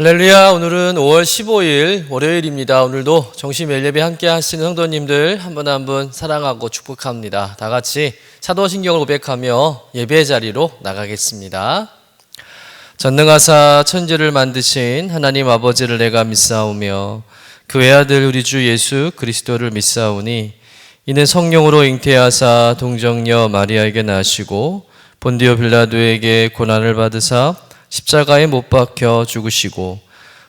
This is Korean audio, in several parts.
할렐루야. 오늘은 5월 15일 월요일입니다. 오늘도 정시 매일 예배 함께 하시는 성도님들 한 분 한 분 사랑하고 축복합니다. 다 같이 사도신경을 고백하며 예배의 자리로 나가겠습니다. 전능하사 천지를 만드신 하나님 아버지를 내가 믿사오며 그 외아들 우리 주 예수 그리스도를 믿사오니 이는 성령으로 잉태하사 동정녀 마리아에게 나시고 본디오 빌라도에게 고난을 받으사 십자가에 못 박혀 죽으시고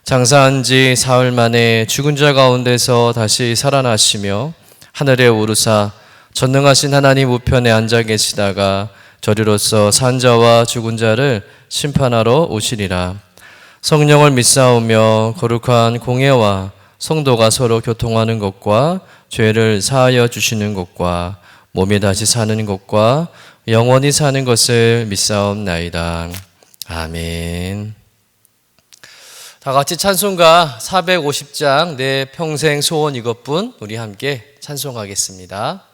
장사한 지 사흘 만에 죽은 자 가운데서 다시 살아나시며 하늘에 오르사 전능하신 하나님 우편에 앉아 계시다가 저리로서 산 자와 죽은 자를 심판하러 오시리라. 성령을 믿사오며 거룩한 공예와 성도가 서로 교통하는 것과 죄를 사하여 주시는 것과 몸이 다시 사는 것과 영원히 사는 것을 믿사옵나이다. 아멘. 다 같이 찬송가 450장 내 평생 소원 이것뿐 우리 함께 찬송하겠습니다.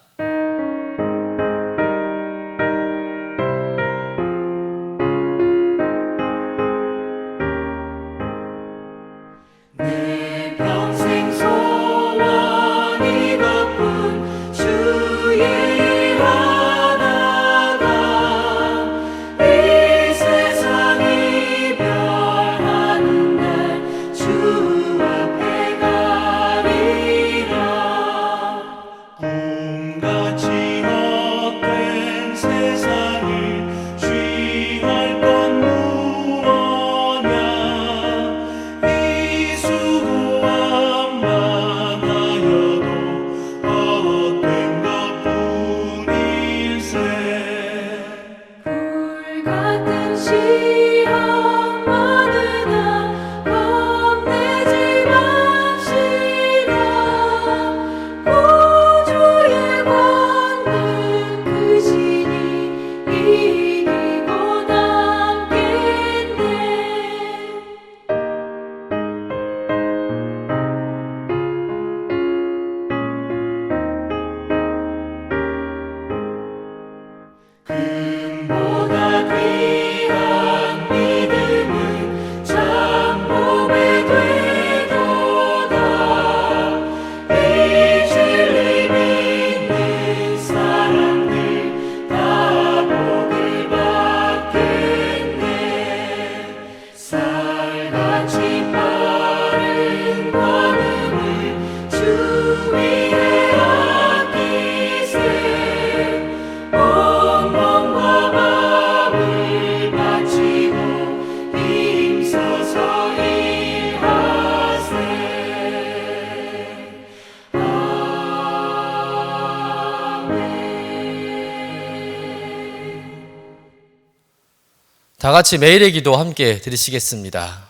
다 같이 매일의 기도 함께 드리시겠습니다.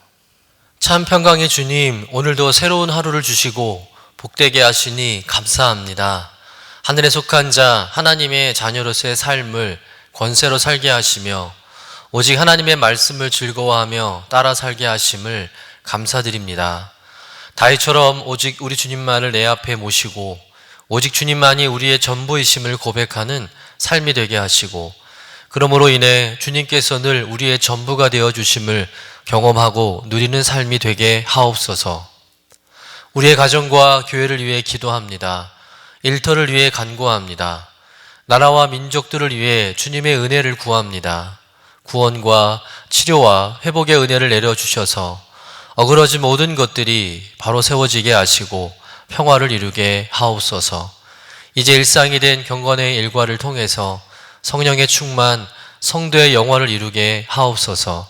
참 평강의 주님, 오늘도 새로운 하루를 주시고 복되게 하시니 감사합니다. 하늘에 속한 자 하나님의 자녀로서의 삶을 권세로 살게 하시며 오직 하나님의 말씀을 즐거워하며 따라 살게 하심을 감사드립니다. 다윗처럼 오직 우리 주님만을 내 앞에 모시고 오직 주님만이 우리의 전부이심을 고백하는 삶이 되게 하시고 그러므로 인해 주님께서 늘 우리의 전부가 되어 주심을 경험하고 누리는 삶이 되게 하옵소서. 우리의 가정과 교회를 위해 기도합니다. 일터를 위해 간구합니다. 나라와 민족들을 위해 주님의 은혜를 구합니다. 구원과 치료와 회복의 은혜를 내려주셔서 어그러진 모든 것들이 바로 세워지게 하시고 평화를 이루게 하옵소서. 이제 일상이 된 경건의 일과를 통해서 성령의 충만, 성도의 영화를 이루게 하옵소서.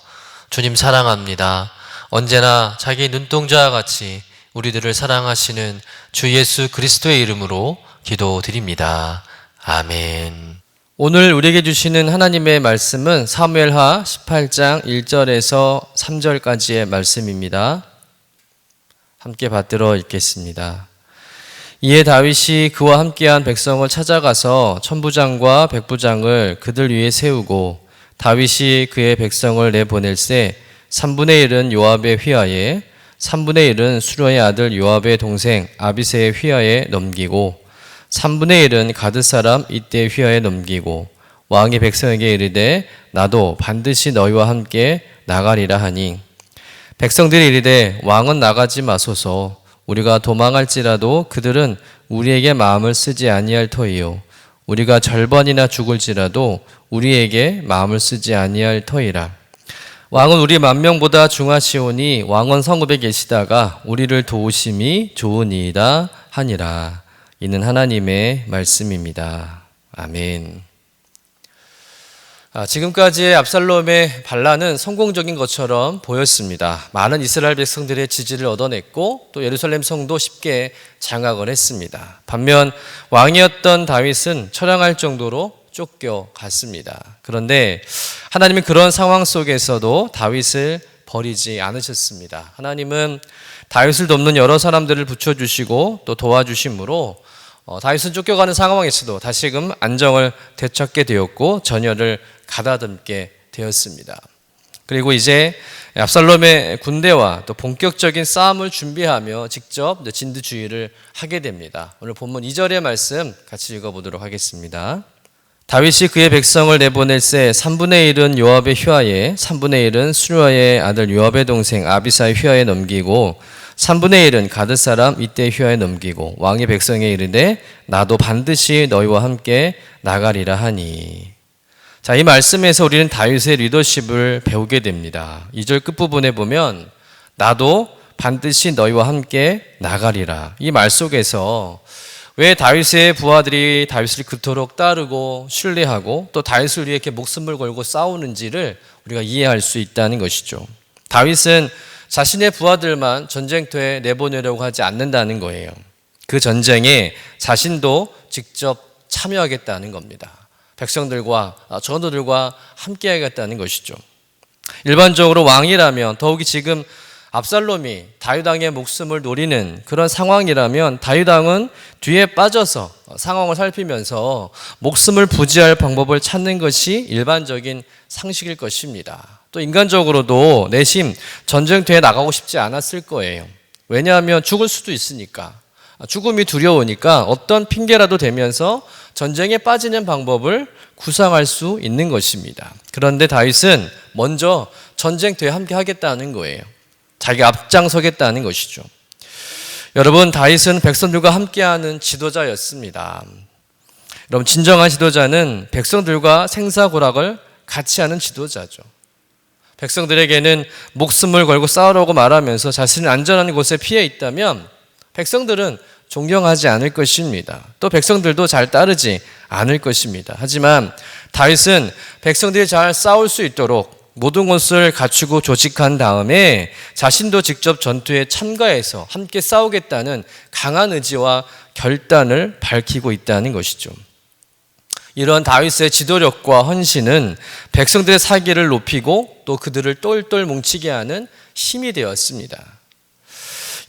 주님 사랑합니다. 언제나 자기 눈동자와 같이 우리들을 사랑하시는 주 예수 그리스도의 이름으로 기도드립니다. 아멘. 오늘 우리에게 주시는 하나님의 말씀은 사무엘하 18장 1절에서 3절까지의 말씀입니다. 함께 받들어 읽겠습니다. 이에 다윗이 그와 함께한 백성을 찾아가서 천부장과 백부장을 그들 위에 세우고 다윗이 그의 백성을 내보낼세 3분의 1은 요압의 휘하에 3분의 1은 수르의 아들 요압의 동생 아비새의 휘하에 넘기고 3분의 1은 가드 사람 이때의 휘하에 넘기고 왕이 백성에게 이르되 나도 반드시 너희와 함께 나가리라 하니 백성들이 이르되 왕은 나가지 마소서. 우리가 도망할지라도 그들은 우리에게 마음을 쓰지 아니할 터이요 우리가 절반이나 죽을지라도 우리에게 마음을 쓰지 아니할 터이라. 왕은 우리 만명보다 중하시오니 왕은 성읍에 계시다가 우리를 도우심이 좋으니이다 하니라. 이는 하나님의 말씀입니다. 아멘. 지금까지의 압살롬의 반란은 성공적인 것처럼 보였습니다. 많은 이스라엘 백성들의 지지를 얻어냈고 또 예루살렘 성도 쉽게 장악을 했습니다. 반면 왕이었던 다윗은 처량할 정도로 쫓겨갔습니다. 그런데 하나님은 그런 상황 속에서도 다윗을 버리지 않으셨습니다. 하나님은 다윗을 돕는 여러 사람들을 붙여주시고 또 도와주심으로 다윗은 쫓겨가는 상황에서도 다시금 안정을 되찾게 되었고 전열을 가다듬게 되었습니다. 그리고 이제 압살롬의 군대와 또 본격적인 싸움을 준비하며 직접 진두지휘를 하게 됩니다. 오늘 본문 2절의 말씀 같이 읽어보도록 하겠습니다. 다윗이 그의 백성을 내보낼새 3분의 1은 요압의 휘하에 3분의 1은 수르야의 아들 요압의 동생 아비사의 휘하에 넘기고 3분의 1은 가드 사람 이떼의 휘하에 넘기고 왕이 백성에 이르되 나도 반드시 너희와 함께 나가리라 하니. 자, 이 말씀에서 우리는 다윗의 리더십을 배우게 됩니다. 2절 끝부분에 보면 나도 반드시 너희와 함께 나가리라. 이 말 속에서 왜 다윗의 부하들이 다윗을 그토록 따르고 신뢰하고 또 다윗을 위해 이렇게 목숨을 걸고 싸우는지를 우리가 이해할 수 있다는 것이죠. 다윗은 자신의 부하들만 전쟁터에 내보내려고 하지 않는다는 거예요. 그 전쟁에 자신도 직접 참여하겠다는 겁니다. 백성들과 전우들과 함께 하겠다는 것이죠. 일반적으로 왕이라면 더욱이 지금 압살롬이 다윗 왕의 목숨을 노리는 그런 상황이라면 다윗 왕은 뒤에 빠져서 상황을 살피면서 목숨을 부지할 방법을 찾는 것이 일반적인 상식일 것입니다. 또 인간적으로도 내심 전쟁터에 나가고 싶지 않았을 거예요. 왜냐하면 죽을 수도 있으니까. 죽음이 두려우니까 어떤 핑계라도 대면서 전쟁에 빠지는 방법을 구상할 수 있는 것입니다. 그런데 다윗은 먼저 전쟁터에 함께 하겠다는 거예요. 자기가 앞장서겠다는 것이죠. 여러분, 다윗은 백성들과 함께하는 지도자였습니다. 여러분, 진정한 지도자는 백성들과 생사고락을 같이 하는 지도자죠. 백성들에게는 목숨을 걸고 싸우라고 말하면서 자신은 안전한 곳에 피해 있다면 백성들은 존경하지 않을 것입니다. 또 백성들도 잘 따르지 않을 것입니다. 하지만 다윗은 백성들이 잘 싸울 수 있도록 모든 것을 갖추고 조직한 다음에 자신도 직접 전투에 참가해서 함께 싸우겠다는 강한 의지와 결단을 밝히고 있다는 것이죠. 이런 다윗의 지도력과 헌신은 백성들의 사기를 높이고 또 그들을 똘똘 뭉치게 하는 힘이 되었습니다.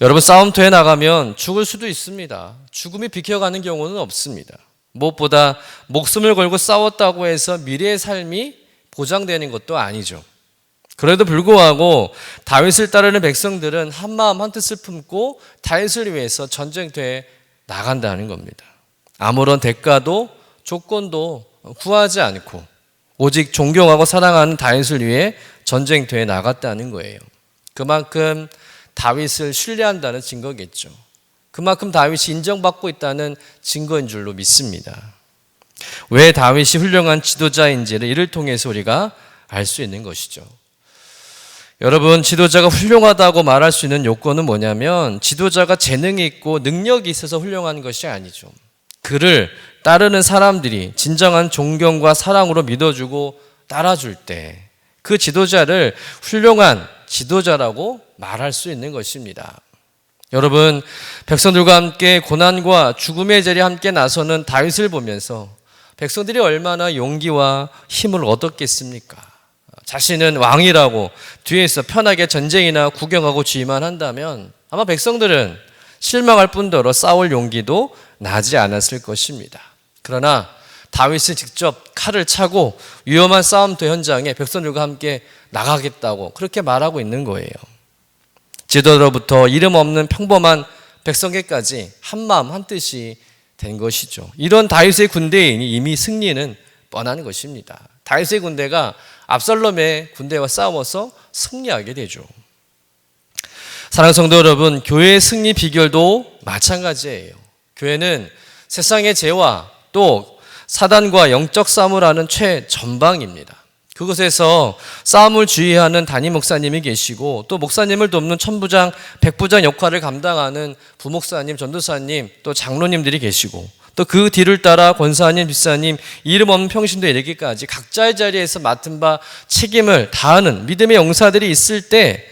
여러분, 싸움터에 나가면 죽을 수도 있습니다. 죽음이 비켜가는 경우는 없습니다. 무엇보다 목숨을 걸고 싸웠다고 해서 미래의 삶이 보장되는 것도 아니죠. 그래도 불구하고 다윗을 따르는 백성들은 한마음 한뜻을 품고 다윗을 위해서 전쟁터에 나간다는 겁니다. 아무런 대가도 조건도 구하지 않고 오직 존경하고 사랑하는 다윗을 위해 전쟁터에 나갔다는 거예요. 그만큼 다윗을 신뢰한다는 증거겠죠. 그만큼 다윗이 인정받고 있다는 증거인 줄로 믿습니다. 왜 다윗이 훌륭한 지도자인지를 이를 통해서 우리가 알 수 있는 것이죠. 여러분, 지도자가 훌륭하다고 말할 수 있는 요건은 뭐냐면 지도자가 재능이 있고 능력이 있어서 훌륭한 것이 아니죠. 그를 따르는 사람들이 진정한 존경과 사랑으로 믿어주고 따라줄 때 그 지도자를 훌륭한 지도자라고 말할 수 있는 것입니다. 여러분, 백성들과 함께 고난과 죽음의 자리에 함께 나서는 다윗을 보면서 백성들이 얼마나 용기와 힘을 얻었겠습니까? 자신은 왕이라고 뒤에서 편하게 전쟁이나 구경하고 지휘만 한다면 아마 백성들은 실망할 뿐더러 싸울 용기도 나지 않았을 것입니다. 그러나 다윗은 직접 칼을 차고 위험한 싸움터 현장에 백성들과 함께 나가겠다고 그렇게 말하고 있는 거예요. 지도로부터 이름 없는 평범한 백성에까지 한마음 한뜻이 된 것이죠. 이런 다윗의 군대인이 이미 승리는 뻔한 것입니다. 다윗의 군대가 압살롬의 군대와 싸워서 승리하게 되죠. 사랑하는 성도 여러분, 교회의 승리 비결도 마찬가지예요. 교회는 세상의 죄와 또 사단과 영적 싸움을 하는 최전방입니다. 그곳에서 싸움을 주의하는 담임 목사님이 계시고 또 목사님을 돕는 천부장, 백부장 역할을 감당하는 부목사님, 전도사님, 또 장로님들이 계시고 또 그 뒤를 따라 권사님, 뒷사님, 이름 없는 평신도 이르기까지 각자의 자리에서 맡은 바 책임을 다하는 믿음의 용사들이 있을 때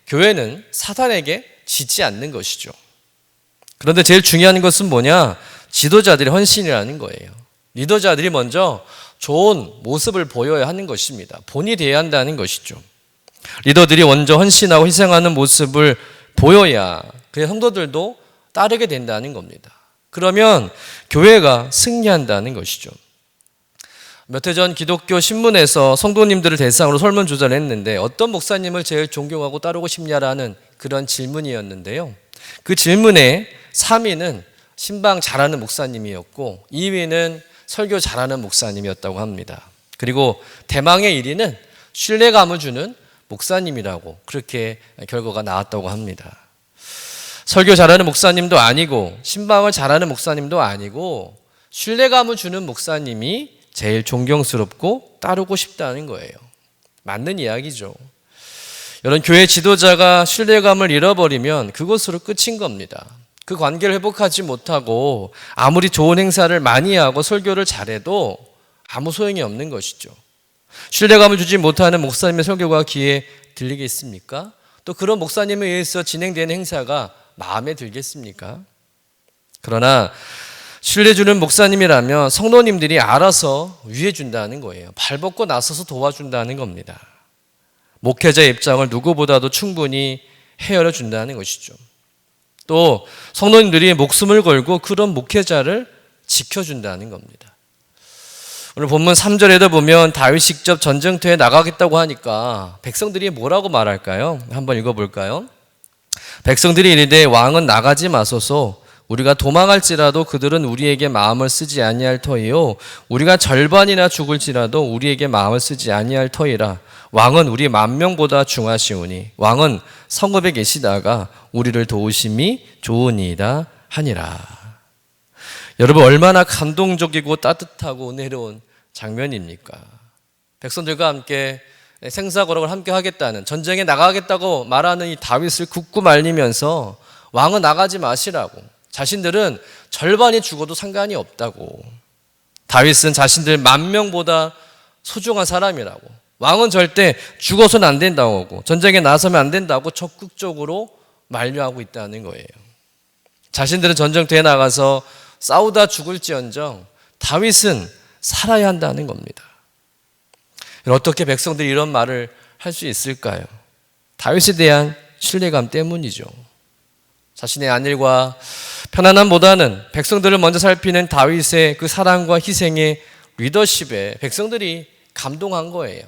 교회는 사단에게 지지 않는 것이죠. 그런데 제일 중요한 것은 뭐냐? 지도자들의 헌신이라는 거예요. 리더자들이 먼저 좋은 모습을 보여야 하는 것입니다. 본이 되어야 한다는 것이죠. 리더들이 먼저 헌신하고 희생하는 모습을 보여야 그의 성도들도 따르게 된다는 겁니다. 그러면 교회가 승리한다는 것이죠. 몇 해 전 기독교 신문에서 성도님들을 대상으로 설문조사를 했는데 어떤 목사님을 제일 존경하고 따르고 싶냐라는 그런 질문이었는데요. 그 질문에 3위는 신방 잘하는 목사님이었고 2위는 설교 잘하는 목사님이었다고 합니다. 그리고 대망의 1위는 신뢰감을 주는 목사님이라고 그렇게 결과가 나왔다고 합니다. 설교 잘하는 목사님도 아니고 신방을 잘하는 목사님도 아니고 신뢰감을 주는 목사님이 제일 존경스럽고 따르고 싶다는 거예요. 맞는 이야기죠. 여러분, 교회 지도자가 신뢰감을 잃어버리면 그것으로 끝인 겁니다. 그 관계를 회복하지 못하고 아무리 좋은 행사를 많이 하고 설교를 잘해도 아무 소용이 없는 것이죠. 신뢰감을 주지 못하는 목사님의 설교가 귀에 들리겠습니까? 또 그런 목사님에 의해서 진행되는 행사가 마음에 들겠습니까? 그러나 신뢰주는 목사님이라면 성도님들이 알아서 위해준다는 거예요. 발벗고 나서서 도와준다는 겁니다. 목회자의 입장을 누구보다도 충분히 헤아려 준다는 것이죠. 또 성도님들이 목숨을 걸고 그런 목회자를 지켜준다는 겁니다. 오늘 본문 3절에도 보면 다윗이 직접 전쟁터에 나가겠다고 하니까 백성들이 뭐라고 말할까요? 한번 읽어볼까요? 백성들이 이르되 왕은 나가지 마소서. 우리가 도망할지라도 그들은 우리에게 마음을 쓰지 아니할 터이요 우리가 절반이나 죽을지라도 우리에게 마음을 쓰지 아니할 터이라. 왕은 우리 10,000명보다 중하시오니 왕은 성읍에 계시다가 우리를 도우심이 좋으니이다 하니라. 여러분, 얼마나 감동적이고 따뜻하고 은혜로운 장면입니까? 백성들과 함께 생사거락을 함께 하겠다는, 전쟁에 나가겠다고 말하는 이 다윗을 굳고 말리면서 왕은 나가지 마시라고, 자신들은 절반이 죽어도 상관이 없다고, 다윗은 자신들 10,000명보다 소중한 사람이라고, 왕은 절대 죽어서는 안 된다고 하고 전쟁에 나서면 안 된다고 적극적으로 만류하고 있다는 거예요. 자신들은 전쟁터에 나가서 싸우다 죽을지언정 다윗은 살아야 한다는 겁니다. 어떻게 백성들이 이런 말을 할 수 있을까요? 다윗에 대한 신뢰감 때문이죠. 자신의 안일과 편안함보다는 백성들을 먼저 살피는 다윗의 그 사랑과 희생의 리더십에 백성들이 감동한 거예요.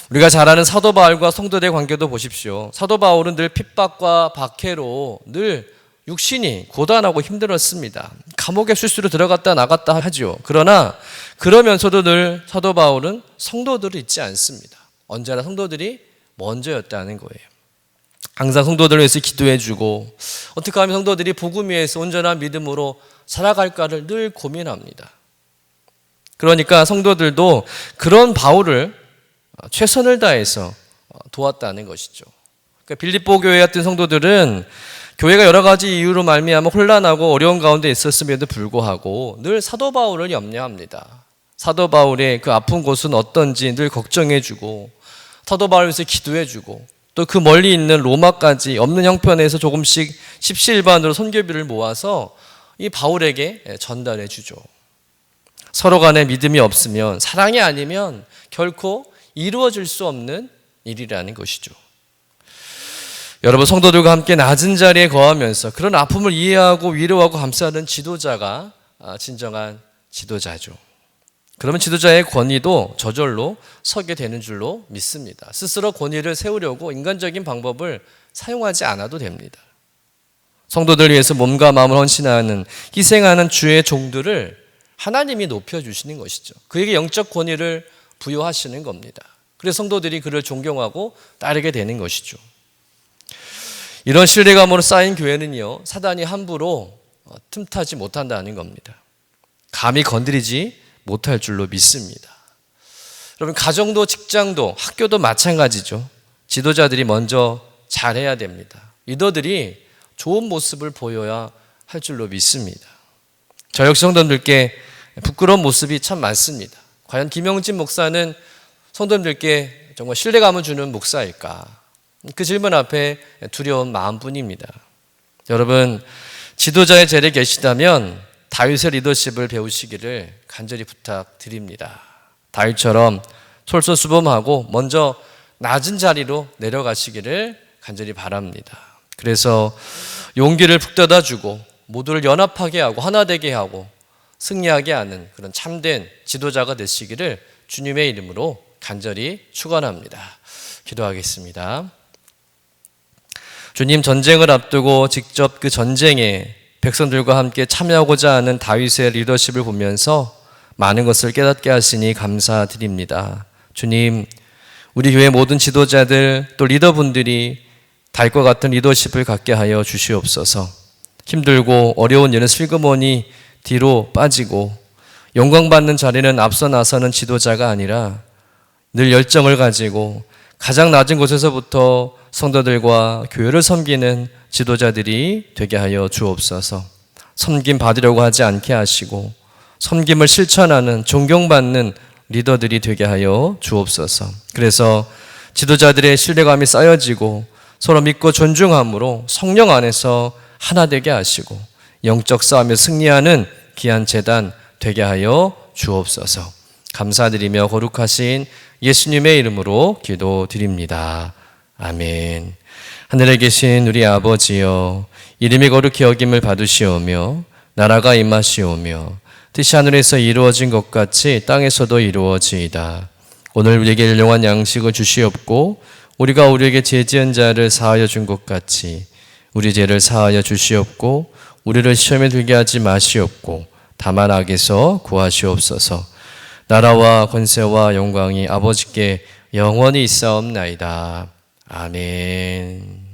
우리가 잘 아는 사도 바울과 성도들의 관계도 보십시오. 사도 바울은 늘 핍박과 박해로 늘 육신이 고단하고 힘들었습니다. 감옥에 수시로 들어갔다 나갔다 하죠. 그러나 그러면서도 늘 사도 바울은 성도들을 잊지 않습니다. 언제나 성도들이 먼저였다는 거예요. 항상 성도들을 위해서 기도해주고 어떻게 하면 성도들이 복음 위에서 온전한 믿음으로 살아갈까를 늘 고민합니다. 그러니까 성도들도 그런 바울을 최선을 다해서 도왔다는 것이죠. 그러니까 빌립보 교회에 왔던 성도들은 교회가 여러 가지 이유로 말미암아 혼란하고 어려운 가운데 있었음에도 불구하고 늘 사도 바울을 염려합니다. 사도 바울의 그 아픈 곳은 어떤지 늘 걱정해주고 사도 바울을 위해서 기도해주고 또 그 멀리 있는 로마까지 없는 형편에서 조금씩 십시일반으로 선교비를 모아서 이 바울에게 전달해주죠. 서로 간에 믿음이 없으면, 사랑이 아니면 결코 이루어질 수 없는 일이라는 것이죠. 여러분, 성도들과 함께 낮은 자리에 거하면서 그런 아픔을 이해하고 위로하고 감싸는 지도자가 진정한 지도자죠. 그러면 지도자의 권위도 저절로 서게 되는 줄로 믿습니다. 스스로 권위를 세우려고 인간적인 방법을 사용하지 않아도 됩니다. 성도들을 위해서 몸과 마음을 헌신하는, 희생하는 주의 종들을 하나님이 높여주시는 것이죠. 그에게 영적 권위를 부여하시는 겁니다. 그래서 성도들이 그를 존경하고 따르게 되는 것이죠. 이런 신뢰감으로 쌓인 교회는요, 사단이 함부로 틈타지 못한다는 겁니다. 감히 건드리지 못할 줄로 믿습니다. 여러분, 가정도 직장도 학교도 마찬가지죠. 지도자들이 먼저 잘해야 됩니다. 리더들이 좋은 모습을 보여야 할 줄로 믿습니다. 저 역시 성도님들께 부끄러운 모습이 참 많습니다. 과연 김영진 목사는 성도님들께 정말 신뢰감을 주는 목사일까? 그 질문 앞에 두려운 마음뿐입니다. 여러분, 지도자의 자리에 계시다면 다윗의 리더십을 배우시기를 간절히 부탁드립니다. 다윗처럼 솔선수범하고 먼저 낮은 자리로 내려가시기를 간절히 바랍니다. 그래서 용기를 북돋아 주고 모두를 연합하게 하고 하나 되게 하고 승리하게 하는 그런 참된 지도자가 되시기를 주님의 이름으로 간절히 축원합니다. 기도하겠습니다. 주님, 전쟁을 앞두고 직접 그 전쟁에 백성들과 함께 참여하고자 하는 다윗의 리더십을 보면서 많은 것을 깨닫게 하시니 감사드립니다. 주님, 우리 교회 모든 지도자들 또 리더분들이 다윗과 같은 리더십을 갖게 하여 주시옵소서. 힘들고 어려운 일은 슬그머니 뒤로 빠지고 영광받는 자리는 앞서 나서는 지도자가 아니라 늘 열정을 가지고 가장 낮은 곳에서부터 성도들과 교회를 섬기는 지도자들이 되게 하여 주옵소서. 섬김 받으려고 하지 않게 하시고 섬김을 실천하는 존경받는 리더들이 되게 하여 주옵소서. 그래서 지도자들의 신뢰감이 쌓여지고 서로 믿고 존중함으로 성령 안에서 하나 되게 하시고 영적 싸움에 승리하는 귀한 제단 되게 하여 주옵소서. 감사드리며 거룩하신 예수님의 이름으로 기도드립니다. 아멘. 하늘에 계신 우리 아버지여, 이름이 거룩히 여김을 받으시오며 나라가 임하시오며 뜻이 하늘에서 이루어진 것 같이 땅에서도 이루어지이다. 오늘 우리에게 일용할 양식을 주시옵고 우리가 우리에게 죄 지은 자를 사하여 준 것 같이 우리 죄를 사하여 주시옵고 우리를 시험에 들게 하지 마시옵고 다만 악에서 구하시옵소서. 나라와 권세와 영광이 아버지께 영원히 있사옵나이다. 아멘.